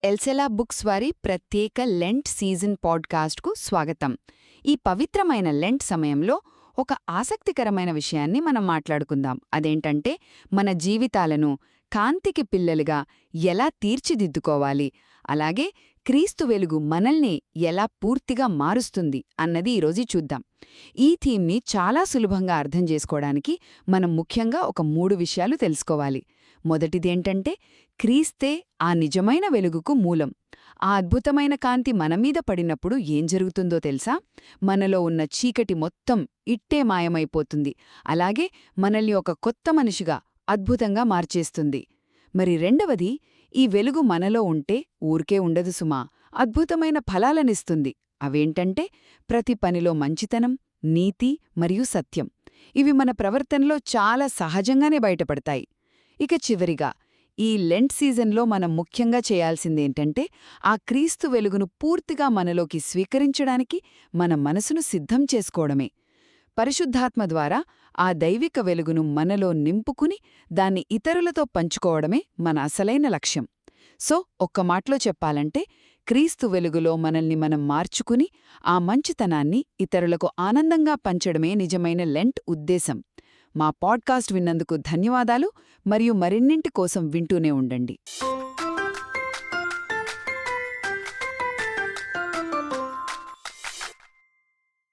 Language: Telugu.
ఎల్సెలా బుక్స్ వారి ప్రత్యేక లెంట్ సీజన్ పాడ్కాస్ట్కు స్వాగతం. ఈ పవిత్రమైన లెంట్ సమయంలో ఒక ఆసక్తికరమైన విషయాన్ని మనం మాట్లాడుకుందాం. అదేంటంటే, మన జీవితాలను కాంతికి పిల్లలుగా ఎలా తీర్చిదిద్దుకోవాలి, అలాగే క్రీస్తు వెలుగు మనల్ని ఎలా పూర్తిగా మారుస్తుంది అన్నది ఈరోజు చూద్దాం. ఈ థీమ్ని చాలా సులభంగా అర్థం చేసుకోవడానికి మనం ముఖ్యంగా ఒక 3 విషయాలు తెలుసుకోవాలి. మొదటిదేంటంటే, క్రీస్తే ఆ నిజమైన వెలుగుకు మూలం. ఆ అద్భుతమైన కాంతి మనమీద పడినప్పుడు ఏం జరుగుతుందో తెలుసా? మనలో ఉన్న చీకటి మొత్తం ఇట్టే మాయమైపోతుంది. అలాగే మనల్ని ఒక కొత్త మనిషిగా అద్భుతంగా మార్చేస్తుంది. మరి రెండవది, ఈ వెలుగు మనలో ఉంటే ఊరికే ఉండదు సుమా, అద్భుతమైన ఫలాలనిస్తుంది. అవేంటంటే, ప్రతి పనిలో మంచితనం, నీతి మరియు సత్యం. ఇవి మన ప్రవర్తనలో చాలా సహజంగానే బయటపడతాయి. ఇక చివరిగా, ఈ లెంట్ సీజన్లో మనం ముఖ్యంగా చేయాల్సిందేంటంటే, ఆ క్రీస్తు వెలుగును పూర్తిగా మనలోకి స్వీకరించడానికి మన మనసును సిద్ధం చేసుకోవడమే. పరిశుద్ధాత్మ ద్వారా ఆ దైవిక వెలుగును మనలో నింపుకుని దాన్ని ఇతరులతో పంచుకోవడమే మన అసలైన లక్ష్యం. సో, ఒక్క మాటలో చెప్పాలంటే, క్రీస్తు వెలుగులో మనల్ని మనం మార్చుకుని ఆ మంచితనాన్ని ఇతరులకు ఆనందంగా పంచడమే నిజమైన లెంట్ ఉద్దేశం. మా పాడ్కాస్ట్ విన్నందుకు ధన్యవాదాలు. మరియు మరిన్నింటి కోసం వింటూనే ఉండండి.